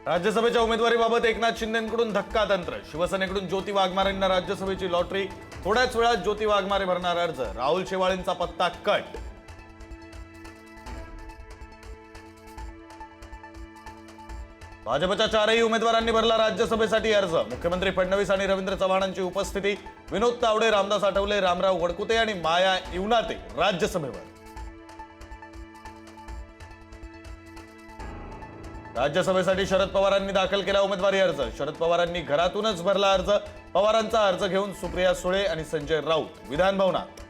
राज्यसभेच्या उमेदवारीबाबत एकनाथ शिंदेंकडून धक्कातंत्र. शिवसेनेकडून ज्योती वाघमारेंना राज्यसभेची लॉटरी. थोड्याच वेळात ज्योती वाघमारे भरणार अर्ज. राहुल शेवाळेंचा पत्ता कट. भाजपच्या चारही उमेदवारांनी भरला राज्यसभेसाठी अर्ज. मुख्यमंत्री फडणवीस आणि रवींद्र चव्हाणांची उपस्थिती. विनोद तावडे, रामदास आठवले, रामराव वडकुते आणि माया इवनाते राज्यसभेवर. राज्यसभेसाठी शरद पवारांनी दाखल केला उमेदवारी अर्ज. शरद पवारांनी घरातूनच भरला अर्ज. पवारांचा अर्ज घेऊन सुप्रिया सुळे आणि संजय राऊत विधान भवनात.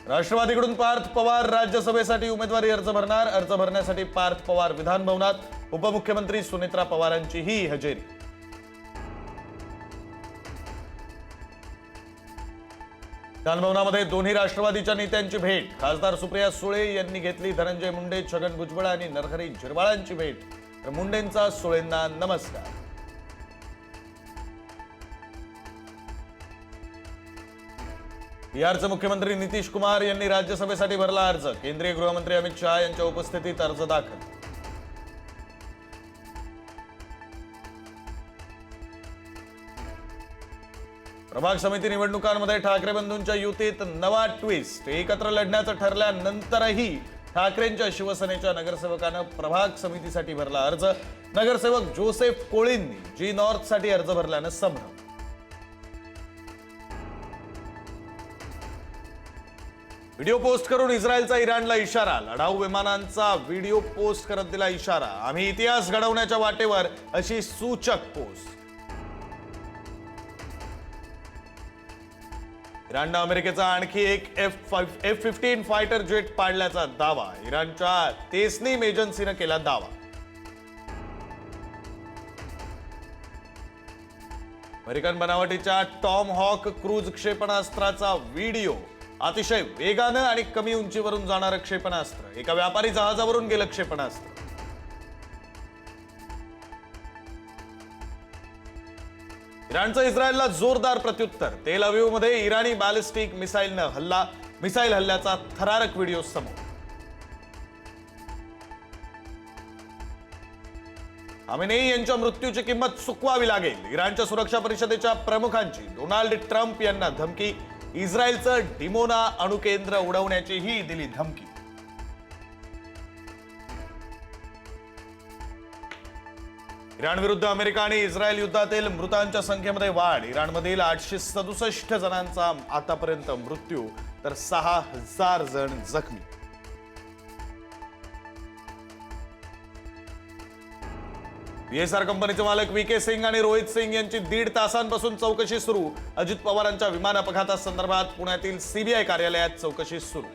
राष्ट्रवादीकडून पार्थ पवार राज्यसभेसाठी उमेदवारी अर्ज भरणार. अर्ज भरण्यासाठी पार्थ पवार विधान भवनात. उपमुख्यमंत्री सुनेत्रा पवारांचीही हजेरी. विधानभवनामध्ये दोन्ही राष्ट्रवादीच्या नेत्यांची भेट. खासदार सुप्रिया सुळे यांनी घेतली धनंजय मुंडे, छगन भुजबळ आणि नरहरी झिरवाळांची भेट. तर मुंडेंचा सुळेंना नमस्कार. बिहारचे मुख्यमंत्री नितीश कुमार यांनी राज्यसभेसाठी भरला अर्ज. केंद्रीय गृहमंत्री अमित शहा यांच्या उपस्थितीत अर्ज दाखल. प्रभाग समिती निवडणुकांमध्ये ठाकरे बंधूंच्या युतीत नवा ट्विस्ट. एकत्र लढण्याचं ठरल्यानंतरही ठाकरेंच्या शिवसेनेच्या नगरसेवकानं प्रभाग समितीसाठी भरला अर्ज. नगरसेवक जोसेफ कोळींनी जी नॉर्थसाठी अर्ज भरल्यानं संभ्रम. व्हिडिओ पोस्ट करून इस्रायलचा इराणला इशारा. लढाऊ विमानांचा व्हिडिओ पोस्ट करत दिला इशारा. आम्ही इतिहास घडवण्याच्या वाटेवर, अशी सूचक पोस्ट. इराणनं अमेरिकेचा आणखी एक F-15 फायटर जेट पाडल्याचा दावा. इराणच्या तेस्नीम एजन्सीनं केला दावा. अमेरिकन बनावटीच्या टॉम हॉक क्रूज क्षेपणास्त्राचा व्हिडिओ. अतिशय वेगानं आणि कमी उंचीवरून जाणारं क्षेपणास्त्र. एका व्यापारी जहाजावरून गेलं क्षेपणास्त्र. इराणचं इस्रायलला जोरदार प्रत्युत्तर. तेल अवीवमध्ये इराणी बॅलिस्टिक मिसाईलनं हल्ला. मिसाईल हल्ल्याचा थरारक व्हिडिओ समोर. खामेनेई यांच्या मृत्यूची किंमत चुकवावी लागेल. इराणच्या सुरक्षा परिषदेच्या प्रमुखांची डोनाल्ड ट्रम्प यांना धमकी. इस्रायलचं डिमोना अणुकेंद्र उडवण्याचीही दिली धमकी. इराण विरुद्ध अमेरिका आणि इस्रायल युद्धातील मृतांच्या संख्येमध्ये वाढ. इराणमधील 867 जणांचा आतापर्यंत मृत्यू, तर 6000 जण जखमी. बीएसआर कंपनीचे मालक VK सिंग आणि रोहित सिंग यांची 1.5 तासांपासून चौकशी सुरू. अजित पवारांच्या विमान अपघातासंदर्भात पुण्यातील CBI कार्यालयात चौकशी सुरू.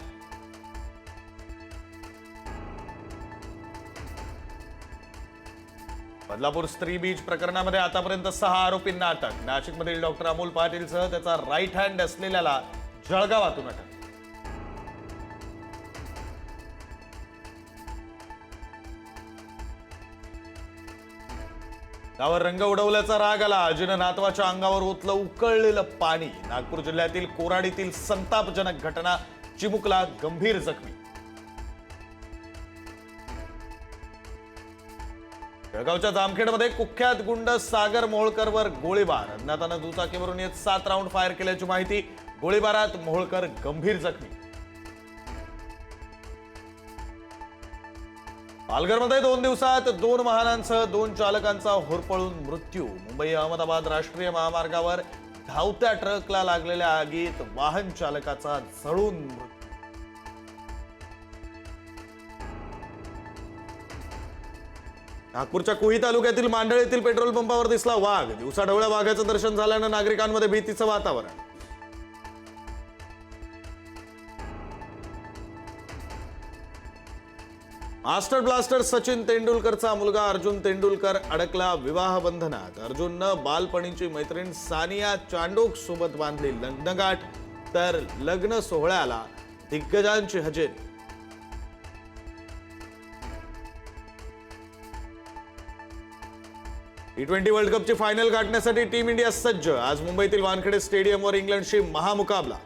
बदलापूर स्त्री बीज प्रकरणामध्ये आतापर्यंत 6 आरोपींना अटक. नाशिकमधील डॉक्टर अमोल पाटीलसह त्याचा राईट हँड असलेल्याला जळगावातून अटक. त्यावर रंग उडवल्याचा राग आला. आजीनं नातवाच्या अंगावर ओतलं उकळलेलं पाणी. नागपूर जिल्ह्यातील कोराडीतील संतापजनक घटना. चिमुकला गंभीर जखमी. जळगावच्या जामखेडमध्ये कुख्यात गुंड सागर मोहोळकरवर गोळीबार. अज्ञातानं दुचाकीवरून येत 7 राऊंड फायर केल्याची माहिती. गोळीबारात मोहोळकर गंभीर जखमी. पालघरमध्ये 2 दिवसात 2 वाहनांसह 2 चालकांचा होरपळून मृत्यू. मुंबई अहमदाबाद राष्ट्रीय महामार्गावर धावत्या ट्रकला लागलेल्या आगीत वाहन चालकाचा जळून मृत्यू. नागपूरच्या कुही तालुक्यातील मांडळ पेट्रोल पंपावर दिसला वाघ. दिवसाढवळ्या वाघाचं दर्शन झाल्यानं नागरिकांमध्ये भीतीचं वातावरण. मास्टर ब्लास्टर सचिन तेंडुलकरचा मुलगा अर्जुन तेंडुलकर अडकला विवाह बंधनात. अर्जुननं बालपणीची मैत्रीण सानिया चांडोक सोबत बांधली लग्नगाठ. तर लग्न सोहळ्याला दिग्गजांची हजेरी. T20 वर्ल्ड कपची फायनल गाठण्यासाठी टीम इंडिया सज्ज. आज मुंबईतील वानखेडे स्टेडियमवर इंग्लंडशी महामुकाबला.